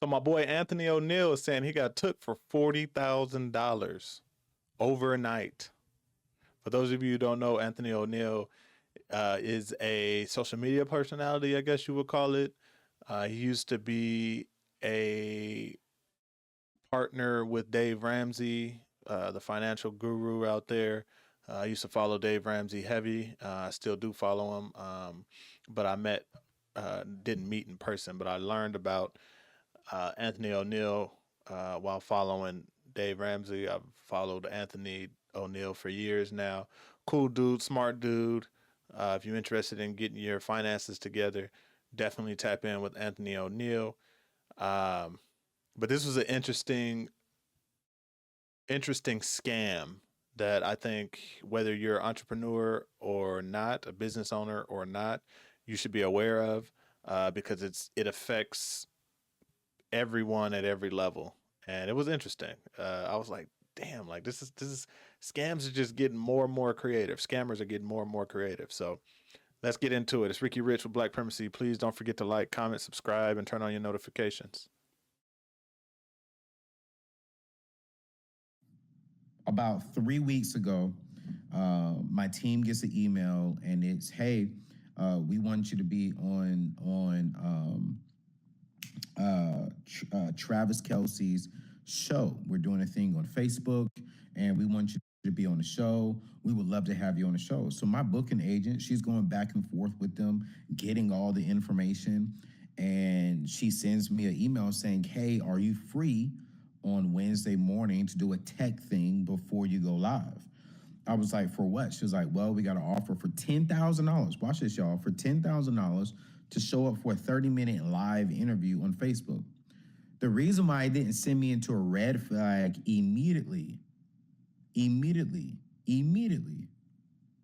So my boy Anthony O'Neill is saying he got took for $40,000 overnight. For those of you who don't know, Anthony O'Neill is a social media personality, I guess you would call it. He used to be a partner with Dave Ramsey, the financial guru out there. I used to follow Dave Ramsey heavy. I still do follow him, but didn't meet in person, but I learned about Anthony O'Neill while following Dave Ramsey. I've followed Anthony O'Neill for years now. Cool dude, smart dude. If you're interested in getting your finances together, definitely tap in with Anthony O'Neill. But this was an interesting scam that I think whether you're an entrepreneur or not, a business owner or not, you should be aware of because it affects everyone at every level, and it was interesting. I was like, damn, like this is scams are just getting more and more creative. Scammers are getting more and more creative. So let's get into it. It's Ricky Rich with Black Primacy. Please don't forget to like, comment, subscribe, and turn on your notifications. About 3 weeks ago, my team gets an email and it's, hey, we want you to be on Travis Kelsey's show. We're doing a thing on Facebook and we want you to be on the show. We would love to have you on the show. So my booking agent, she's going back and forth with them, getting all the information. And she sends me an email saying, hey, are you free on Wednesday morning to do a tech thing before you go live? I was like, for what? She was like, well, we got an offer for $10,000. Watch this, y'all. For $10,000 to show up for a 30-minute live interview on Facebook. The reason why it didn't send me into a red flag immediately,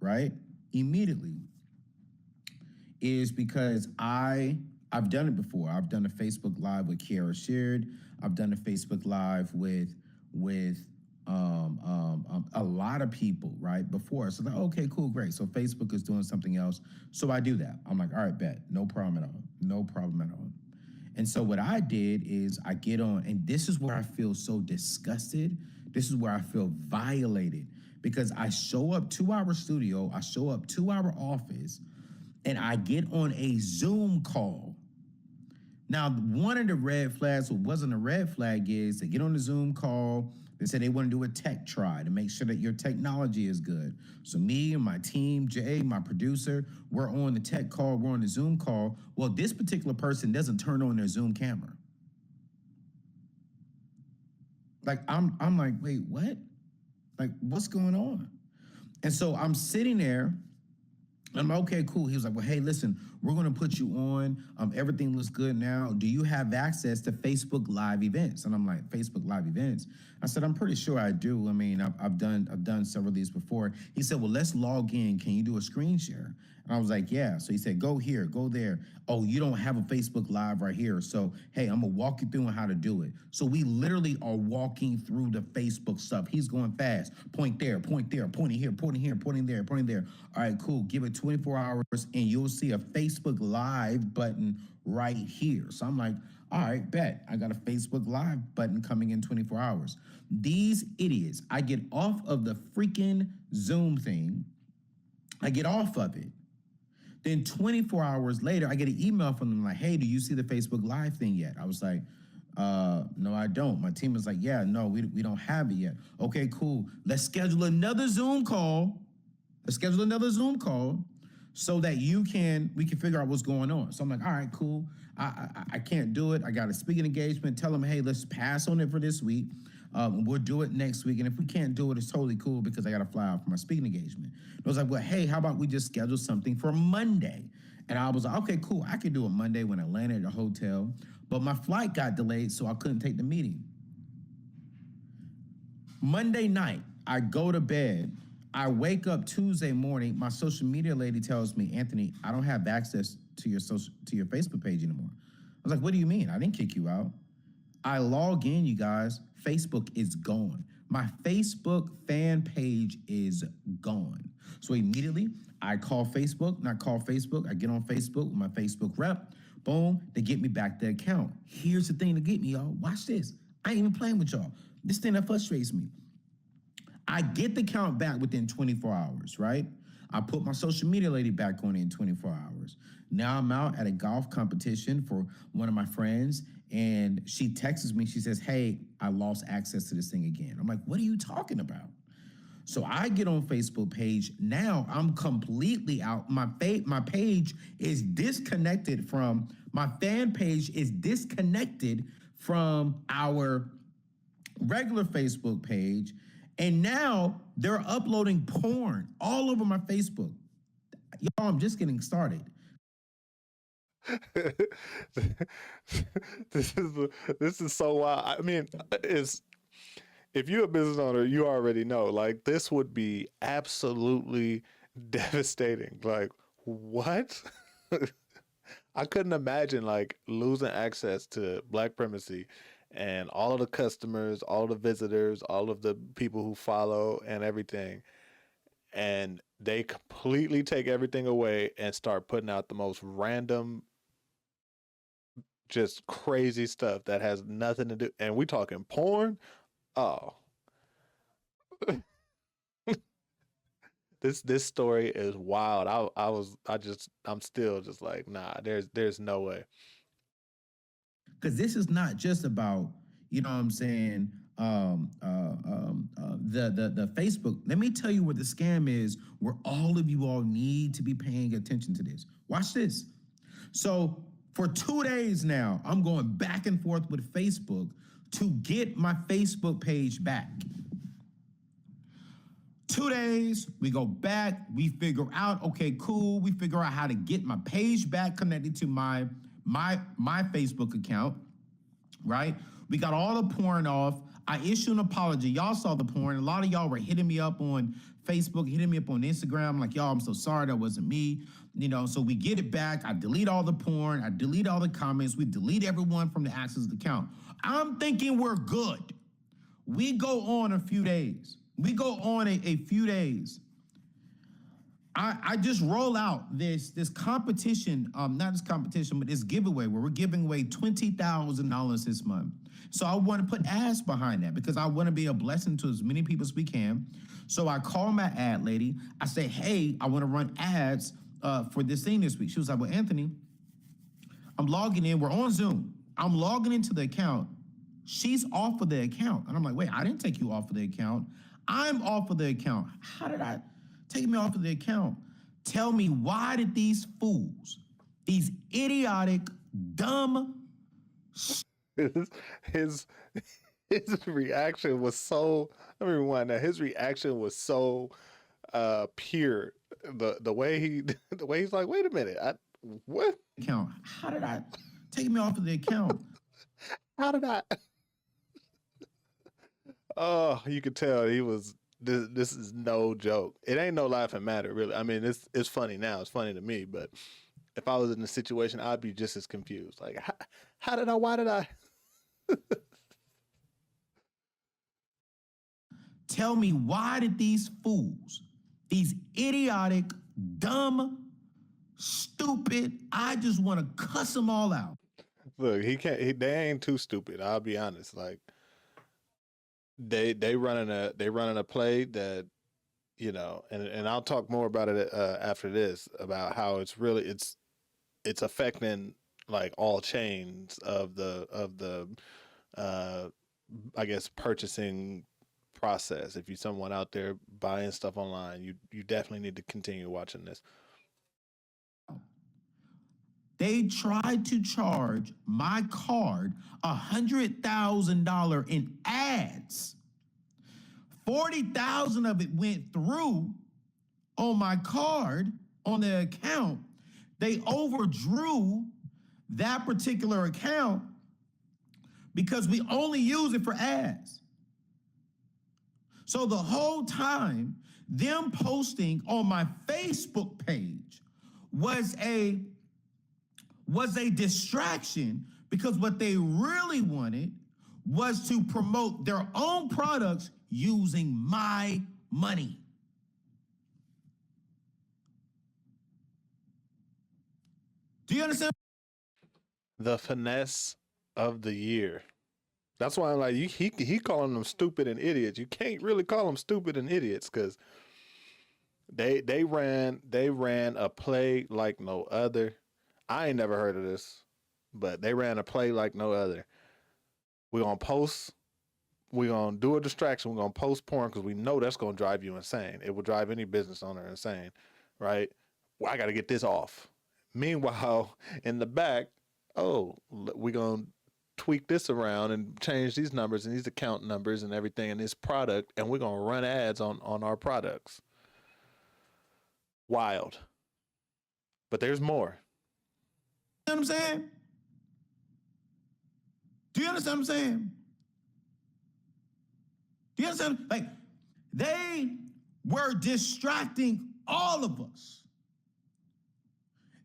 right? Immediately, is because I've done it before. I've done a Facebook Live with Kiara Sheard. I've done a Facebook Live with a lot of people, right, before. So like, okay, cool, great. So Facebook is doing something else. So I do that. I'm like, all right, bet. No problem at all. No problem at all. And so what I did is I get on, and this is where I feel so disgusted. This is where I feel violated, because I show up to our studio, I show up to our office, and I get on a Zoom call. Now, one of the red flags, what wasn't a red flag, is they get on the Zoom call. They said they want to do a tech try to make sure that your technology is good. So me and my team, Jay, my producer, we're on the tech call, we're on the Zoom call. Well, this particular person doesn't turn on their Zoom camera. Like, I'm like, wait, what? Like, what's going on? And so I'm sitting there. I'm like, okay, cool. He was like, well, hey, listen, we're going to put you on. Everything looks good now. Do you have access to Facebook Live events? And I'm like, Facebook Live events? I said, I'm pretty sure I do. I mean, I've done several of these before. He said, well, let's log in. Can you do a screen share? And I was like, yeah. So he said, go here, go there. Oh, you don't have a Facebook Live right here. So, hey, I'm going to walk you through on how to do it. So we literally are walking through the Facebook stuff. He's going fast. Point there, pointing here, pointing here, pointing there, pointing there. All right, cool. Give it 24 hours and you'll see a Facebook Live button right here. So I'm like, all right, bet. I got a Facebook Live button coming in 24 hours. These idiots, I get off of the freaking Zoom thing. I get off of it. Then 24 hours later, I get an email from them like, hey, do you see the Facebook Live thing yet? I was like, no, I don't. My team was like, yeah, no, we don't have it yet. Okay, cool. Let's schedule another Zoom call. So that we can figure out what's going on. So I'm like, all right, cool. I can't do it. I got a speaking engagement. Tell them, hey, let's pass on it for this week. We'll do it next week. And if we can't do it, it's totally cool because I got to fly out for my speaking engagement. I was like, well, hey, how about we just schedule something for Monday? And I was like, okay, cool. I could do it Monday when I landed at the hotel. But my flight got delayed, so I couldn't take the meeting. Monday night, I go to bed. I wake up Tuesday morning. My social media lady tells me, Anthony, I don't have access to your Facebook page anymore. I was like, what do you mean? I didn't kick you out. I log in, you guys. Facebook is gone. My Facebook fan page is gone. So immediately I call Facebook, not call Facebook. I get on Facebook with my Facebook rep. Boom, they get me back the account. Here's the thing to get me, y'all. Watch this. I ain't even playing with y'all. This thing that frustrates me. I get the account back within 24 hours, right? I put my social media lady back on in 24 hours. Now I'm out at a golf competition for one of my friends, and she texts me. She says, "Hey, I lost access to this thing again." I'm like, "What are you talking about?" So I get on Facebook page. Now I'm completely out. My page is disconnected from my fan page is disconnected from our regular Facebook page. And now they're uploading porn all over my Facebook. Y'all, I'm just getting started. This is so wild. I mean, it's if you're a business owner, you already know. Like this would be absolutely devastating. Like what? I couldn't imagine like losing access to Black Primacy and all of the customers, all the visitors, all of the people who follow and everything. And they completely take everything away and start putting out the most random, just crazy stuff that has nothing to do. And we talking porn. Oh, this story is wild. I'm still just like, nah. There's no way. Because this is not just about, you know what I'm saying, the Facebook. Let me tell you what the scam is, where all of you all need to be paying attention to this. Watch this. So for 2 days now, I'm going back and forth with Facebook to get my Facebook page back. 2 days, we go back, we figure out, okay, cool. We figure out how to get my page back connected to my Facebook account, right? We got all the porn off. I issue an apology. Y'all saw the porn. A lot of y'all were hitting me up on Facebook, hitting me up on Instagram. I'm like, y'all, I'm so sorry, that wasn't me. You know, so we get it back. I delete all the porn. I delete all the comments. We delete everyone from the access account. I'm thinking we're good. We go on a few days. We go on a few days. I just roll out this competition, not this competition, but this giveaway where we're giving away $20,000 this month. So I want to put ads behind that because I want to be a blessing to as many people as we can. So I call my ad lady. I say, "Hey, I want to run ads for this thing this week." She was like, "Well, Anthony, I'm logging in. We're on Zoom. I'm logging into the account. She's off of the account." And I'm like, "Wait, I didn't take you off of the account. I'm off of the account. How did I take me off of the account? Tell me, why did these fools, these idiotic, dumb..." his his reaction was so. Let me rewind that. His reaction was so pure. The way he's like, "Wait a minute, what account? How did I take me off of the account? How did I?" Oh, you could tell he was. This is no joke. It ain't no laughing matter, really. I mean, it's funny now. It's funny to me, but if I was in the situation, I'd be just as confused. Like, how did I? Why did I? Tell me, why did these fools, these idiotic, dumb, stupid, I just want to cuss them all out. Look, he can't. They ain't too stupid. I'll be honest. Like, they running a play that, you know, and I'll talk more about it after this, about how it's affecting like all chains of the I guess purchasing process. If you're someone out there buying stuff online, you definitely need to continue watching this. They tried to charge my card $100,000 in ads. 40,000 of it went through on my card, on the account. They overdrew that particular account because we only use it for ads. So the whole time, them posting on my Facebook page was a distraction, because what they really wanted was to promote their own products using my money. Do you understand? The finesse of the year. That's why I'm like, he calling them stupid and idiots. You can't really call them stupid and idiots because they ran a play like no other. I ain't never heard of this, but they ran a play like no other. We're gonna post. We're gonna do a distraction. We're gonna post porn because we know that's gonna drive you insane. It will drive any business owner insane, right? Well, I got to get this off. Meanwhile, in the back, oh, we're gonna tweak this around and change these numbers and these account numbers and everything in this product, and we're gonna run ads on our products. Wild. But there's more. You know what I'm saying? Do you understand what I'm saying? Do you understand? Like, they were distracting all of us.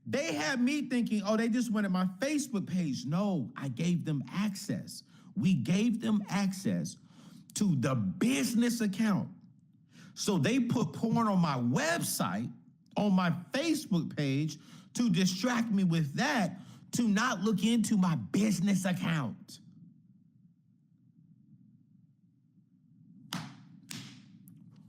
They had me thinking, oh, they just went at my Facebook page. No, I gave them access. We gave them access to the business account. So they put porn on my website, on my Facebook page, to distract me with that, to not look into my business account.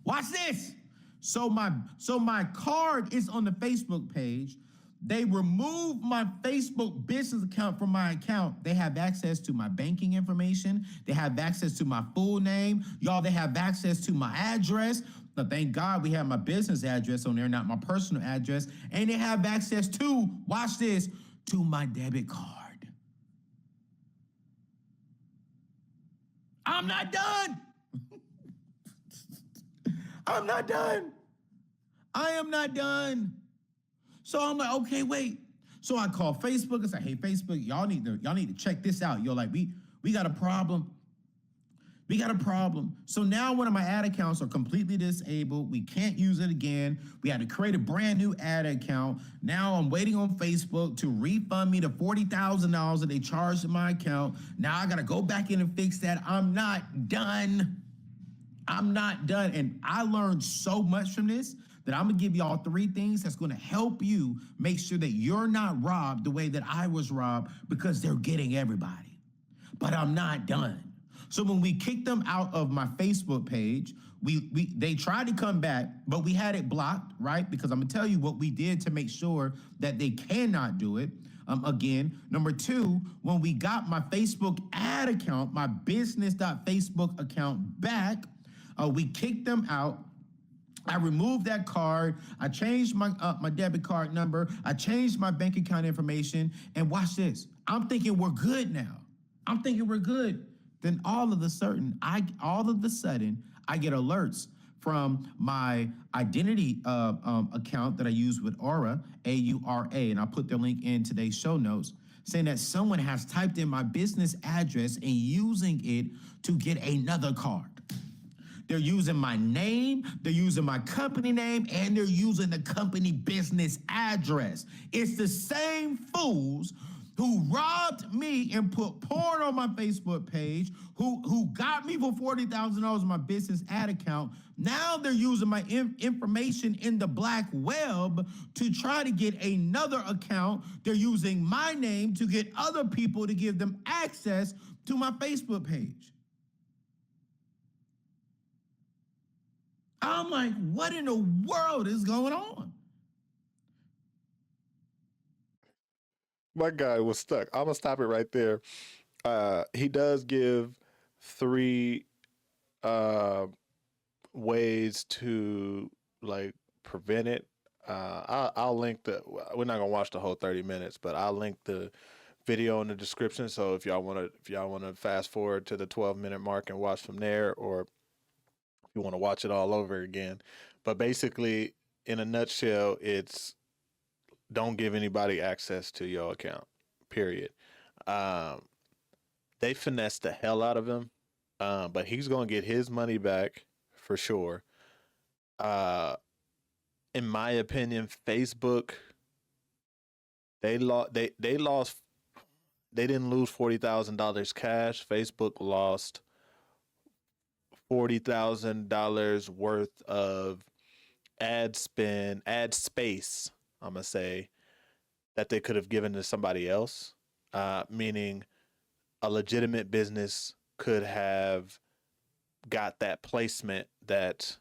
Watch this. So my card is on the Facebook page. They remove my Facebook business account from my account. They have access to my banking information. They have access to my full name. Y'all, they have access to my address. Now, thank God we have my business address on there, not my personal address. And they have access to, watch this, to my debit card. I'm not done. I'm not done. I am not done. So I'm like, okay, wait. So I call Facebook and say, hey, Facebook, y'all need to check this out. You're like, we got a problem. We got a problem. So now one of my ad accounts are completely disabled. We can't use it again. We had to create a brand new ad account. Now I'm waiting on Facebook to refund me the $40,000 that they charged in my account. Now I got to go back in and fix that. I'm not done. I'm not done. And I learned so much from this that I'm gonna give y'all 3 things that's gonna help you make sure that you're not robbed the way that I was robbed, because they're getting everybody. But I'm not done. So when we kicked them out of my Facebook page, they tried to come back, but we had it blocked, right? Because I'm gonna tell you what we did to make sure that they cannot do it. Again, number 2, when we got my Facebook ad account, my business.facebook account back, we kicked them out. I removed that card. I changed my debit card number. I changed my bank account information. And watch this. I'm thinking we're good now. I'm thinking we're good. Then all of a sudden, I get alerts from my identity account that I use with Aura, AURA, and I'll put their link in today's show notes, saying that someone has typed in my business address and using it to get another card. They're using my name, they're using my company name, and they're using the company business address. It's the same fools who robbed me and put porn on my Facebook page, who got me for $40,000 in my business ad account. Now they're using my information in the black web to try to get another account. They're using my name to get other people to give them access to my Facebook page. I'm like, what in the world is going on? My guy was stuck. I'm gonna stop it right there. He does give 3 ways to like prevent it. I'll link we're not gonna watch the whole 30 minutes, but I'll link the video in the description. So if y'all wanna fast forward to the 12-minute mark and watch from there, or if you want to watch it all over again. But basically, in a nutshell, it's don't give anybody access to your account, period. They finessed the hell out of him, but he's going to get his money back for sure. In my opinion, Facebook, they lost. They didn't lose $40,000 cash. Facebook lost $40,000 worth of ad space, I'm gonna say, that they could have given to somebody else. Meaning a legitimate business could have got that placement that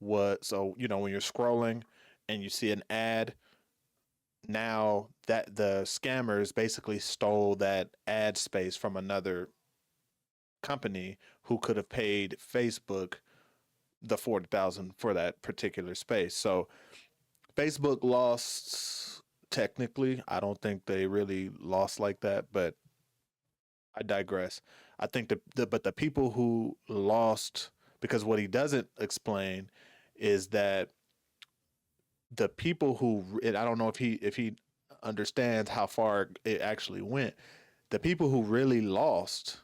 was, so when you're scrolling and you see an ad, now that the scammers basically stole that ad space from another company who could have paid Facebook the 40,000 for that particular space. So Facebook lost technically. I don't think they really lost like that, but I digress. I think but the people who lost, because what he doesn't explain is that the people who, and I don't know if he understands how far it actually went. The people who really lost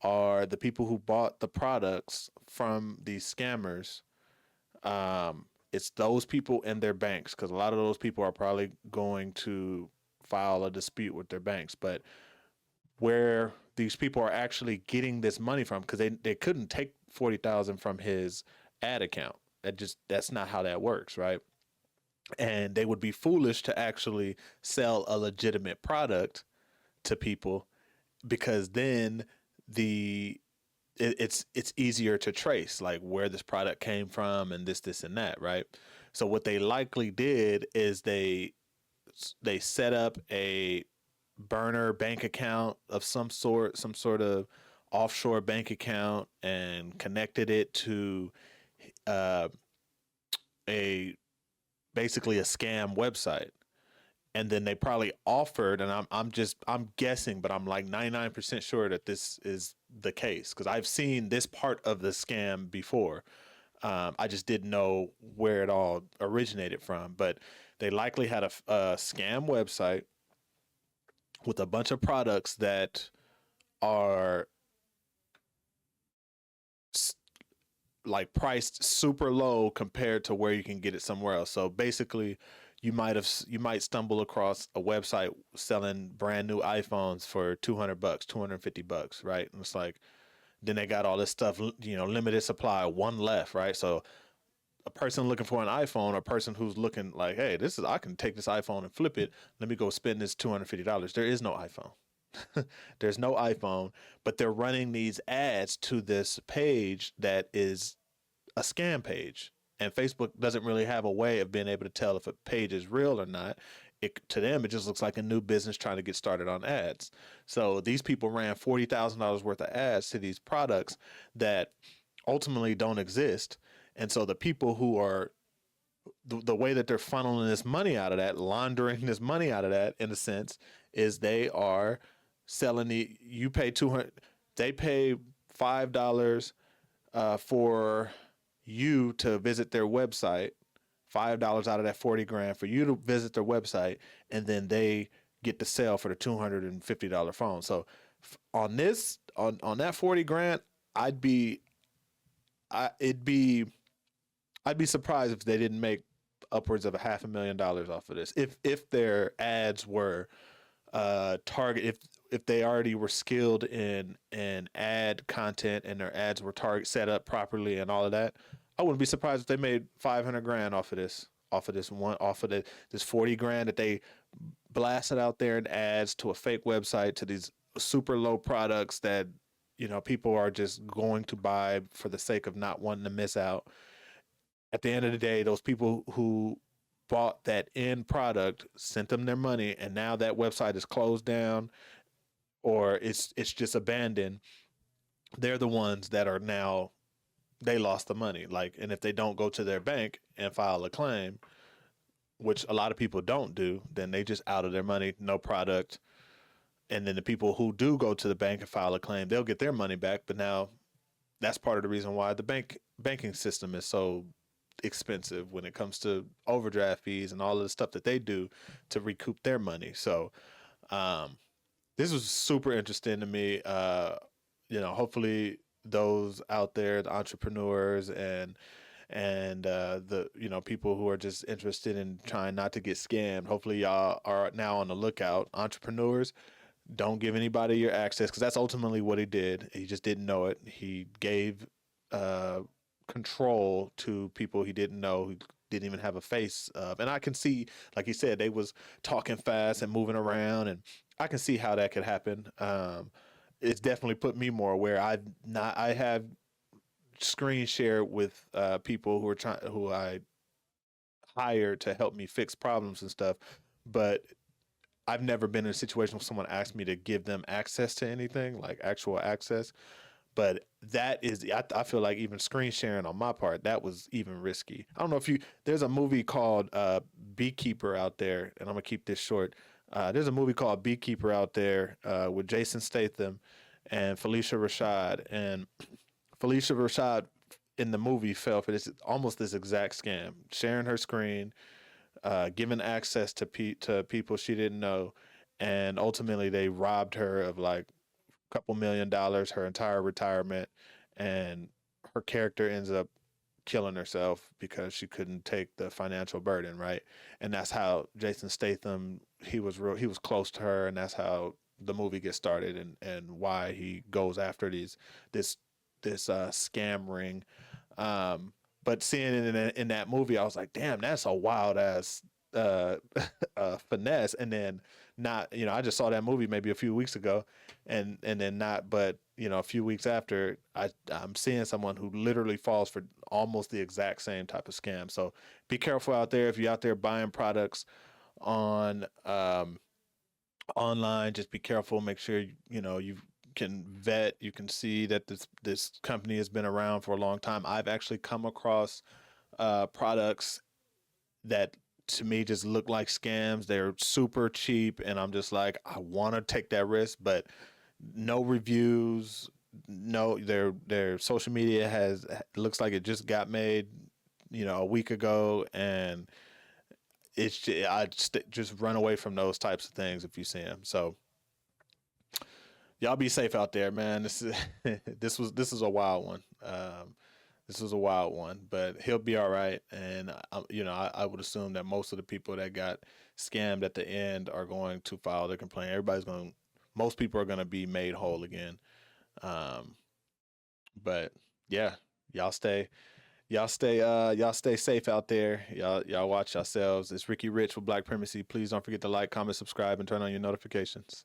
are the people who bought the products from these scammers. It's those people and their banks, because a lot of those people are probably going to file a dispute with their banks. But where these people are actually getting this money from, because they couldn't take 40,000 from his ad account. That's not how that works, right? And they would be foolish to actually sell a legitimate product to people, because then it's easier to trace like where this product came from and this and that, right? So what they likely did is they set up a burner bank account of some sort of offshore bank account, and connected it to uh, a basically a scam website. And then they probably offered, and I'm guessing, but I'm like 99% sure that this is the case, because I've seen this part of the scam before. I just didn't know where it all originated from, but they likely had a scam website with a bunch of products that are like priced super low compared to where you can get it somewhere else. So basically, you might stumble across a website selling brand new iPhones for $200, $250, right? And it's like, then they got all this stuff, limited supply, one left, right? So a person looking for an iPhone, or a person who's looking like, hey, I can take this iPhone and flip it. Let me go spend this $250. There is no iPhone. There's no iPhone, but they're running these ads to this page that is a scam page. And Facebook doesn't really have a way of being able to tell if a page is real or not. To them, it just looks like a new business trying to get started on ads. So these people ran $40,000 worth of ads to these products that ultimately don't exist. And so the people who are the way that they're funneling this money out of that, laundering this money out of that, in a sense, is they are selling you pay 200, they pay $5 for you to visit their website, $5 out of that 40 grand for you to visit their website, and then they get the sale for the $250 phone. So on that 40 grand, I'd be I'd be surprised if they didn't make upwards of $500,000 off of this. If their ads were target, if they already were skilled in ad content, and their ads were set up properly and all of that, I wouldn't be surprised if they made 500 grand off of this 40 grand that they blasted out there in ads to a fake website, to these super low products that people are just going to buy for the sake of not wanting to miss out. At the end of the day, those people who bought that end product sent them their money, and now that website is closed down, or it's just abandoned. They're the ones that are now, they lost the money. Like, and if they don't go to their bank and file a claim, which a lot of people don't do, then they just out of their money, no product. And then the people who do go to the bank and file a claim, they'll get their money back. But now that's part of the reason why the banking system is so expensive when it comes to overdraft fees and all of the stuff that they do to recoup their money. So this was super interesting to me. Hopefully those out there, the entrepreneurs and the people who are just interested in trying not to get scammed, hopefully y'all are now on the lookout. Entrepreneurs, don't give anybody your access, because that's ultimately what he did. He just didn't know it. He gave control to people he didn't know, who didn't even have a face of. And I can see, like he said, they was talking fast and moving around, and I can see how that could happen. It's definitely put me more aware. I have screen shared with people who I hired to help me fix problems and stuff, but I've never been in a situation where someone asked me to give them access to anything, like actual access. But that is, I feel like even screen sharing on my part, that was even risky. I don't know if there's a movie called Beekeeper out there, and I'm gonna keep this short. There's a movie called Beekeeper out there with Jason Statham and Felicia Rashad. And Felicia Rashad in the movie fell for this almost this exact scam, sharing her screen, giving access to to people she didn't know, and ultimately they robbed her of like couple $1 million, her entire retirement, and her character ends up killing herself because she couldn't take the financial burden, right? And that's how Jason Statham, he was close to her, and that's how the movie gets started, and why he goes after this scam ring. But seeing it in that movie, I was like, damn, that's a wild ass uh, finesse. And then not, I just saw that movie maybe a few weeks ago, and then not, but a few weeks after, I'm seeing someone who literally falls for almost the exact same type of scam. So be careful out there if you're out there buying products on online. Just be careful. Make sure you can vet. You can see that this company has been around for a long time. I've actually come across products that to me just look like scams. They're super cheap, and I'm just like, I want to take that risk, but no reviews. No, their social media looks like it just got made, a week ago, and I just run away from those types of things if you see them. So y'all be safe out there, man. This is this is a wild one. This was a wild one, but he'll be all right. And I would assume that most of the people that got scammed at the end are going to file their complaint. Most people are going to be made whole again. But yeah, y'all stay y'all stay safe out there. Y'all watch yourselves. It's Ricky Rich with Black Primacy. Please don't forget to like, comment, subscribe, and turn on your notifications.